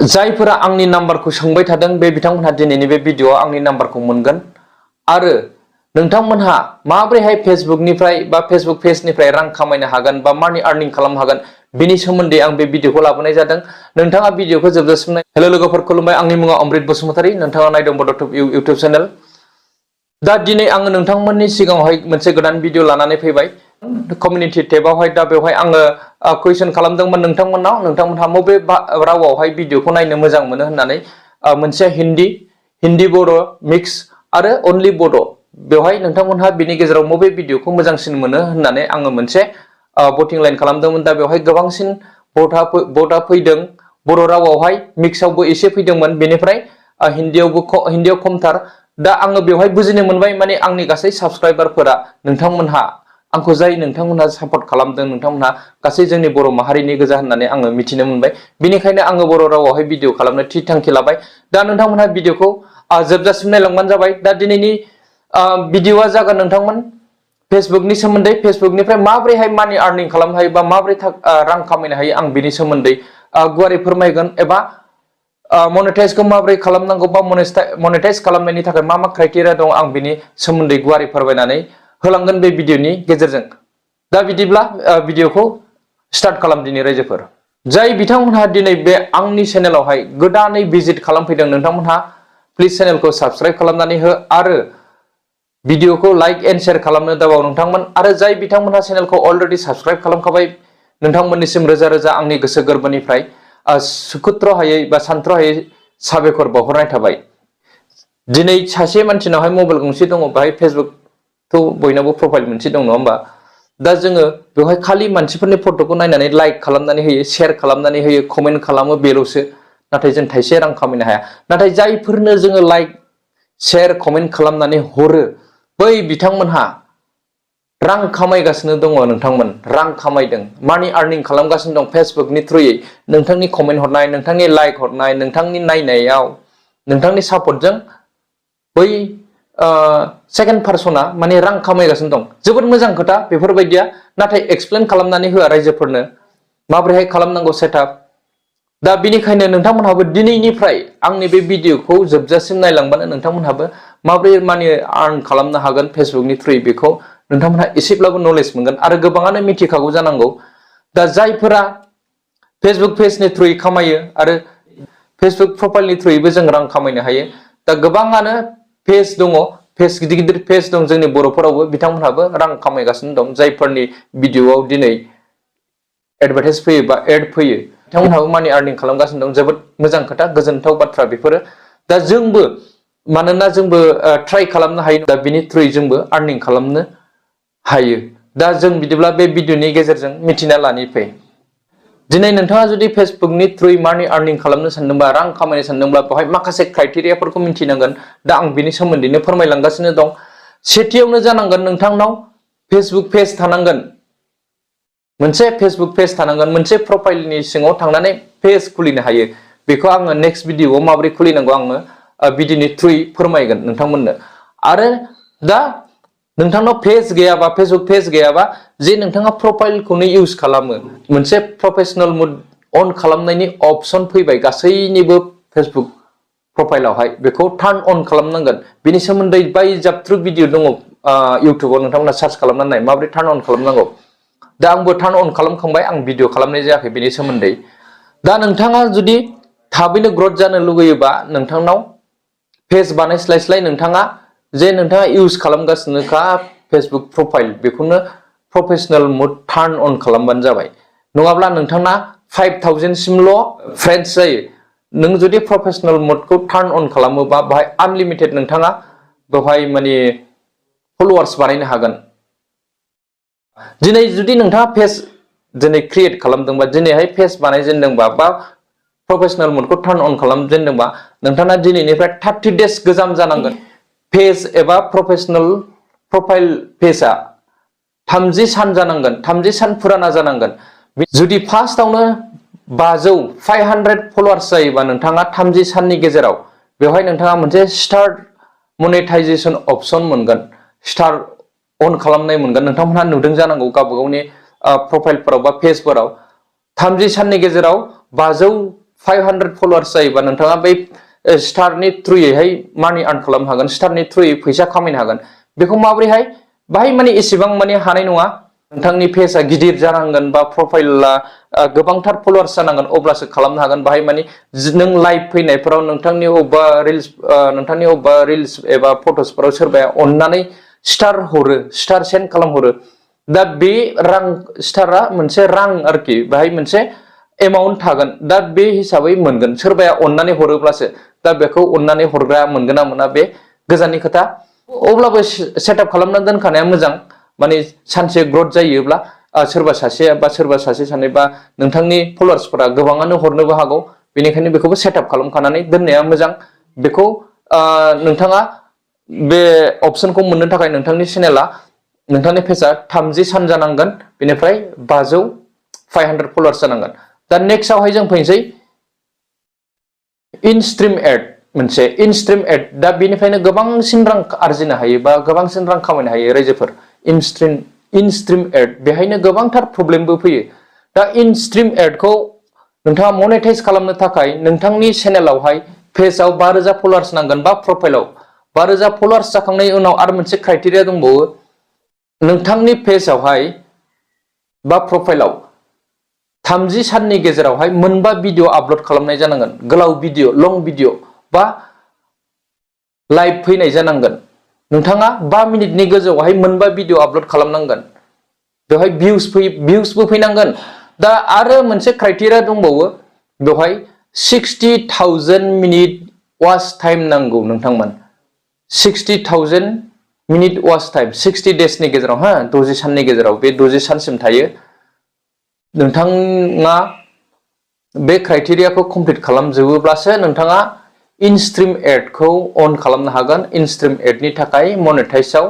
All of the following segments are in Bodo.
जायफोरा आंनि नाम्बारखौ सोंबाय थादों बे बिथांमोनहा दिनैनि बे भिडिअआव आंनि नाम्बारखौ मोनगोन आरो नोंथांमोनहा माबोरैहाय फेसबुकनिफ्राय बा फेसबुक पेजनिफ्राय रां खामायनो हागोन बा मानि आर्निं खालामनो हागोन बिनि सोमोन्दै आं बे भिडिअखौ लाबोनाय जादों। नोंथाङा भिडिअखौ जोबजासिम नाय। हेलो लोगोफोर, खुलुमबाय। आंनि मुङा अमृत बसुमतारी। नोंथाङा नायदों बड'टुब इउटिउब चेनेल। दा दिनै आङो नोंथांमोननि सिगाङावहाय मोनसे गोदान भिडिअ लानानै फैबाय कमिउनिटि टेबावहाय। दा बेवहाय आङो कुइसन खालामदोंमोन नोंथांमोनहा बबे रावावहाय भिडिअखौ नायनो मोजां मोनो होननानै। मोनसे हिन्दी बर' मिक्स आरो अनलि बड'। बेवहाय नोंथांमोनहा बिनि गेजेराव बबे भिडिअखौ मोजांसिन मोनो होननानै आङो मोनसे भटिं लाइन खालामदोंमोन। दा बेवहाय गोबांसिन भटआ फैदों बर' रावावहाय, मिक्सआवबो एसे फैदोंमोन, बेनिफ्राय हिन्दीयाव खमथार। दा आङो बेवहाय बुजिनो मोनबाय माने आंनि गासै साबस्क्राइबारफोरा नोंथांमोनहा आंखौ नोंथांमोनहा सापर्ट खालामदों, नोंथांमोनहा गासै जोंनि बर' माहारिनि गोजा होननानै आङो मिथिनो मोनबाय। बेनिखायनो आङो बर' रावावहाय भिडिअ खालामनो थि थांखि लाबाय। दा नोंथांमोनहा भिडिअखौ जोबजासिम नायलांबानो जाबाय। दा दिनैनि भिडिअआ जागोन नोंथांमोन फेसबुकनि सोमोन्दै, फेसबुकनिफ्राय माबोरैहाय मानि आर्निं खालामनो हायो बा माबोरै रां खामायनो हायो आं बिनि सोमोन्दै गुवारै फोरमायगोन। एबा मनेटाइजखौ माबोरै खालामनांगौ बा मनेटाइज खालामनायनि थाखाय मा क्राइटेरिया दं आं बिनि सोमोन्दै गुवारै फोरमायनानै होलांगोन बे भिडिअनि गेजेरजों। दा बिदिब्ला भिडिअखौ स्टार्ट खालामदिनि रायजोफोर। जाय बिथांमोनहा दिनै बे आंनि चेनेलावहाय गोदानै भिजिट खालामफैदों नोंथांमोनहा प्लिज चेनेलखौ साबस्क्राइब खालामनानै हो आरो भिडिअखौ लाइक एन्ड शेयार खालामनो दाबाव नोंथांमोन। आरो जाय बिथांमोनहा चेनेलखौ अलरेडि साबस्क्राइब खालामखाबाय नोंथांमोननिसिम रोजा रोजा आंनि गोसो गोरबोनिफ्राय सुखुथ्र'हायै बा सानथ्र'हायै साबायखर बावहरनाय थाबाय। दिनै सासे मानसिनावहाय मबाइल गंसे दङ, बेहाय फेसबुकथ' बयनावबो प्रफाइल मोनसे दं, नङा होमबा? दा जोङो बेवहाय खालि मानसिफोरनि फट'खौ नायनानै लाइक खालामनानै होयो, शेयार खालामनानै होयो, कमेन्ट खालामो, बेल'सो। नाथाय जों थाइसे रां खामायनो हाया। नाथाय जायफोरनो जोङो लाइक शेयार कमेन्ट खालामनानै हरो बै बिथांमोनहा रां खामायगासिनो दङ। नोंथांमोन रां खामायदों, मानि आर्निं खालामगासिनो दं फेसबुकनि थ्रुयै। नोंथांनि कमेन्ट हरनाय, नोंथांनि लाइक हरनाय, नोंथांनि नायनायाव, नोंथांनि सापर्टजों बै सेकेन्ड पार्सना माने रां खामायगासिनो दं। जोबोद मोजां खोथा बेफोरबायदिया। नाथाय एक्सप्लेन खालामनानै होआ रायजोफोरनो माबोरैहाय खालामनांगौ सेटआप। दा बिनिखायनो नोंथांमोनहाबो दिनैनिफ्राय आंनि बे भिडिअखौ जोबजासिम नायलांबानो नोंथांमोनहाबो माबोरै मानि आर्न खालामनो हागोन फेसबुकनि थ्रुयै बेखौ नोंथांमोनहा एसेब्लाबो नलेज मोनगोन आरो गोबाङानो मिथिखागौ जानांगौ। दा जायफोरा फेसबुक पेजनि थ्रुयै खामायो आरो फेसबुक प्रफाइलनि थ्रुयैबो जों रां खामायनो हायो। दा गोबाङानो पेज दङ, गिदिर गिदिर पेज दं जोंनि बर'फोरावबो, बिथांमोनहाबो रां खामायगासिनो दं। जायफोरनि भिडिअआव दिनै एडभार्टाइज फैयो बा एड फैयो बिथांमोनहाबो मानि आर्निं खालामगासिनो दं। जोबोद मोजां खोथा, गोजोनथाव बाथ्रा बेफोरो। दा जोंबो मानोना जोंबो ट्राइ खालामनो हायो, दा बिनि थ्रुयै जोंबो आर्निं खालामनो हायो। दा जों बिदिब्ला बे भिडिअनि गेजेरजों मिथिना लानि फै। दिनै नोंथाङा जुदि फेसबुकनि थ्रुयै मानि आर्निं खालामनो सानदोंबा, रां खामायनो सानदोंब्ला बेवहाय माखासे क्राइटेरियाफोरखौ मिथिनांगोन। दा आं बिनि सोमोन्दैनो फोरमायलांगासिनो दं। सेथियावनो जानांगोन नोंथांनाव फेसबुक पेज थानांगोन। मोनसे फेसबुक पेज थानांगोन। मोनसे प्रफाइलनि सिङाव थांनानै पेज खुलिनो हायो। बेखौ आङो नेक्स्ट भिडिअआव माबोरै खुलिनांगौ आङो भिडिअनि थ्रुयै फोरमायगोन नोंथांमोननो। आरो दा नोंथांनाव पेज गैयाबा, फेसबुक पेज गैयाबा, जे नोंथाङा प्रफाइलखौनो इउज खालामो, मोनसे प्रफेसनेल मुड अन खालामनायनि अपसन फैबाय गासैनिबो फेसबुक प्रफाइलावहाय। बेखौ टार्न अन खालामनांगोन। बिनि सोमोन्दै बायजाबथ्रु भिडिअ दङ इउटुबाव, नोंथांमोना सार्च खालामनानै नाय माबोरै टार्न अन खालामनांगौ। दा आंबो टार्न अन खालामखांबाय, आं भिडिअ खालामनाय जायाखै बेनि सोमोन्दै। दा नोंथाङा जुदि थाबैनो ग्रथ जानो लुगैयोबा नोंथांनाव पेज बानायस्लायस्लाय नोंथाङा इउज खालामगासिनोखा फेसबुक प्रफाइल, बेखौनो प्रफेसनेल मुड टार्न अन खालामबानो जाबाय। नङाब्ला नोंथांना 5000 सिमल' फ्रेन्डस जायो। नों जुदि प्रफेसनेल मुडखौ टार्न अन खालामोबा बेवहाय आनलिमिटेड नोंथाङा बेवहाय माने फलोवार्स बानायनो हागोन। दिनै जुदि नोंथाङा पेज दिनै क्रिएट खालामदोंबा, दिनैहाय पेज बानायजेनदोंबा बा प्रफेसनेल मुडखौ टार्न अन खालामजेनदोंबा, नोंथाङा दिनैनिफ्राय 30 डेज गोजाम जानांगोन। पेज एबा प्रफेसनेल प्रफाइल पेजआ 30 सान जानांगोन, 30 सान फुराना जानांगोन। जुदि फार्स्टआवनो 500 फलोवार्स जायोबा नोंथाङा 30 साननि गेजेराव बेवहाय नोंथाङा मोनसे स्टार्ट मनेटाइजेसन अपसन मोनगोन, स्टार्ट अन खालामनाय मोनगोन। नोंथांमोनहा नुदों जानांगौ गावबा गावनि प्रफाइलफोराव बा पेजफोराव 30 साननि गेजेराव 500 500 फलोवार्स जायोबा नोंथाङा बै स्टारनि थ्रुयैहाय मानि आर्न खालामनो हागोन, स्टारनि थ्रुयै फैसा खामायनो हागोन। बेखौ माबोरैहाय? बाहाय माने एसेबां माने हानाय नङा। नोंथांनि पेजआ गिदिर जानांगोन बा प्रफाइला गोबांथार फलोवार्स जानांगोन, अब्लासो खालामनो हागोन। बाहाय माने नों लाइभ फैनायफोराव नोंथांनि अबेबा रिल्स एबा फट'सफोराव सोरबाया अननानै स्टार हरो, स्टार सेन्ड खालामहरो। दा बे रां स्टारा मोनसे रां आरोखि, बाहाय मोनसे एमाउन्ट थागोन। दा बे हिसाबै मोनगोन, सोरबाया अननानै हरोब्लासो। दा बेखौ अननानै हरग्रा मोनगोन ना मोना बे गोजाननि खोथा। अब्लाबो सेटआप खालामना दोनखानाया मोजां। माने सानसे ग्रथ जायोब्ला सोरबा सासे बा सोरबा सासे सानै बा नोंथांनि फलोवार्सफोरा गोबाङानो हरनोबो हागौ। बेनिखायनो बेखौबो सेटआप खालामखानानै दोननाया मोजां। बेखौ नोंथाङा बे अपसनखौ मोननो थाखाय नोंथांनि चेनेला, नोंथांनि पेजआ 30 सान जानांगोन, बेनिफ्राय 500 फलोवार्स जानांगोन। दा नेक्स्टआवहाय जों फैनोसै इन स्ट्रिम एड, मोनसे इन स्ट्रिम एड। दा बेनिफ्रायनो गोबांसिन रां आरजिनो हायो बा गोबांसिन रां खामायनो हायो रायजोफोर। इन स्ट्रिम एड, बेहायनो गोबांथार प्रब्लेमबो फैयो। दा इन स्ट्रिम एडखौ नोंथाङा मनेटाइज खालामनो थाखाय नोंथांनि चेनेलावहाय पेजआव 5000 फलोवार्स नांगोन बा प्रफाइलाव 5000 फलोवार्स जाखांनायनि उनाव आरो मोनसे क्राइटेरिया दंबावो। नोंथांनि पेजआवहाय बा प्रफाइलाव 30 साननि गेजेरावहाय मोनबा भिडिअ आपल'ड खालामनाय जानांगोन। गोलाव भिडिअ, लं भिडिअ बा लाइभ फैनाय जानांगोन। नोंथाङा 5 मिनिटनि गोजौआवहाय मोनबा भिडिअ आपल'ड खालामनांगोन। बेवहाय भिउसबो फैनांगोन। दा आरो मोनसे क्राइटेरिया दंबावो, बेवहाय 60,000 मिनिट वाच टाइम नांगौ नोंथांमोन। 60,000 मिनिट वाच टाइम 60 डेजनि गेजेराव, 60 साननि गेजेराव, बे 60 सानसिम थायो। नोंथाङा बे क्राइटेरियाखौ कमप्लिट खालामजोबोब्लासो नोंथाङा इन स्ट्रिम एडखौ अन खालामनो हागोन। इन स्ट्रिम एडनि थाखाय मनेटाइजआव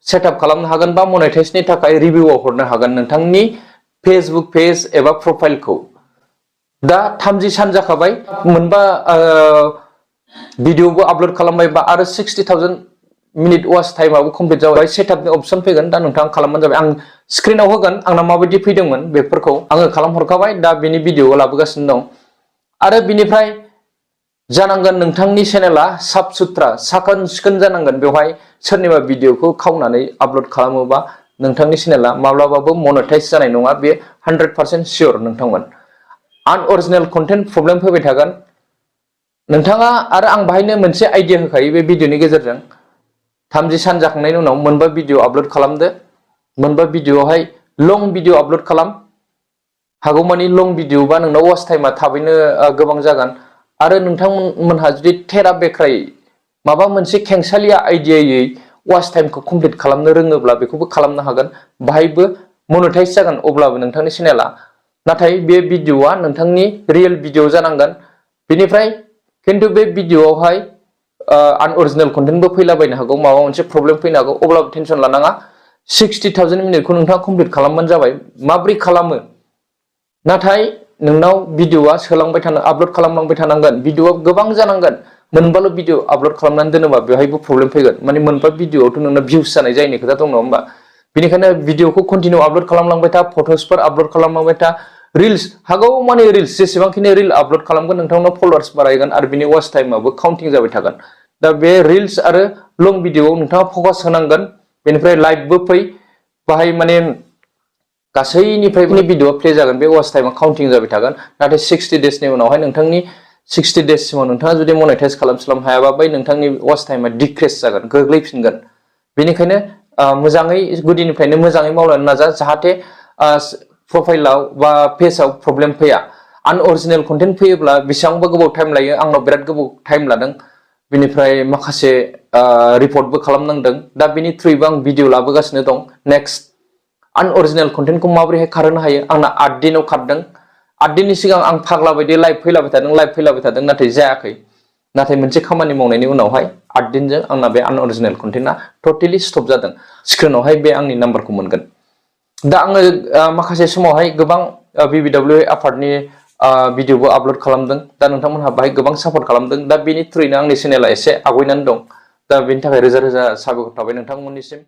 सेटआप खालामनो हागोन बा मनेटाइजनि थाखाय रिभिउआव हरनो हागोन नोंथांनि फेसबुक पेज एबा प्रफाइलखौ। दा 30 सान जाखाबाय, मोनबा भिडिअबो आपल'ड खालामबाय बा आरो 60,000 मिनिट वाच टाइमाबो कमप्लिट जाबाय। सेटआपनि अपसन फैगोन। दा नोंथाङा खालामबानो जाबाय। आं स्क्रिनाव होगोन आंना माबायदि फैदोंमोन बेफोरखौ आङो खालामहरखाबाय। दा बेनि भिडिअ लाबोगासिनो दं। आरो बिनिफ्राय जानांगोन नोंथांनि चेनेला साफ सुथ्रा, साखोन सिखोन जानांगोन। बेवहाय सोरनिबा भिडिअखौ खावनानै आपल'ड खालामोबा नोंथांनि चेनेला माब्लाबाबो मनेटाइज जानाय नङा। बे 100% सियर नोंथांमोन। आनअरिजिनेल कन्टेन्ट प्रब्लेम फैबाय थागोन नोंथाङा। आरो आं बाहायनो मोनसे आइडिया होखायो बे भिडिअनि गेजेरजों। 30 सान जाखांनायनि उनाव मोनबा भिडिअ आपल'ड खालामदो। मोनबा भिडिअआवहाय लं भिडिअ आपल'ड खालाम। हागौमानि लं भिडिअ बा नोंनाव वाच टाइमा थाबैनो गोबां जागोन। आरो नोंथांमोनहा जुदि थेरा बेख्रायै माबा मोनसे खेंसालिया आइडियायै वाच टाइमखौ कमप्लिट खालामनो रोङोब्ला बेखौबो खालामनो हागोन। बाहायबो मनेटाइज जागोन अब्लाबो नोंथांनि चेनेला। नाथाय बे भिडिअआ नोंथांनि रियेल भिडिअ जानांगोन। बेनिफ्राय खिन्थु बे भिडिअआवहाय आनअरिजिनेल कन्टेन्टबो फैलाबायनो हागौ, माबा मोनसे प्रब्लेम फैनो हागौ। अब्लाबो टेनसन लानाङा। 60,000 मिनिटखौ नोंथाङा कमप्लिट खालामबानो जाबाय। माब्रै खालामो? नाथाय नोंनाव भिडिअआ सोलांबाय थानो, आपल'ड खालामलांबाय थानांगोन। भिडिअआ गोबां जानांगोन। मोनबाल' भिडिअ आपल'ड खालामनानै दोनोबा बेवहायबो प्रब्लेम फैगोन। माने मोनबा भिडिअआवथ' नोंना भिउस जानाय जायनि खोथा दं, नङा होमबा? बेनिखायनो भिडिअखौ कन्टिनिउ आपल'ड खालामलांबाय था, फट'सफोर आपल'ड खालामलांबाय था, रिल्स हागौमानि रिल्स, जेसेबांखिनि रिल आपल'ड खालामगोन नोंथांनाव फलोवार्स बारायगोन आरो बिनि वाच टाइमाबो काउन्टिं जाबाय थागोन। दा बे रिल्स आरो लं भिडिअआव नोंथाङा फकास होनांगोन। बेनिफ्राय लाइभबो फै, बाहाय माने गासैनिफ्रायबो भिडिअ प्ले जागोन। बे वाच टाइमा काउन्टिं जाबाय थागोन। नाथाय 60 डेजनि उनावहाय नोंथांनि 60 डेजसिमाव नोंथाङा जुदि मनेटाइज खालामस्लाबनो हायाबा बै नोंथांनि वाच टाइमा डिक्रिस जागोन, गोग्लैफिनगोन। बेनिखायनो मोजाङै गुदिनिफ्रायनो मोजाङै मावलांनो नाजा, जाहाथे प्रफाइलाव बा पेजआव प्रब्लेम फैया। आनअरिजिनेल कन्टेन्ट फैयोब्ला बेसेबांबा गोबाव टाइम लायो। आंनाव बिराद गोबाव टाइम लादों। बिनिफ्राय माखासे रिपर्टबो खालामनांदों। दा बिनि थ्रुयैबो आं भिडिअ लाबोगासिनो दं। नेक्स्ट आनअरिजिनेल कन्टेन्टखौ माबोरैहाय खारहोनो हायो? आंना 8 दिनाव खारदों। 8 दिननि सिगां आं फाग्ला बायदि लाइभ फैलाबाय थादों, नाथाय जायाखै। नाथाय मोनसे खामानि मावनायनि उनावहाय 8 दिनजों आंना बे आनअरिजिनेल कन्टेन्टआ टटेलि स्टप जादों। स्क्रिनावहाय बे आंनि नाम्बारखौ मोनगोन। दा आङो माखासे समावहाय गोबां BBW आफादनि भिडिअबो आपल'ड खालामदों। दा नोंथांमोनहा बाहाय गोबां सापर्ट खालामदों। दा बेनि थ्रुयैनो आंनि चेनेला एसे आवगायनानै दं। दा बेनि थाखाय रोजा रोजा साबायखर थाबाय नोंथांमोननिसिम।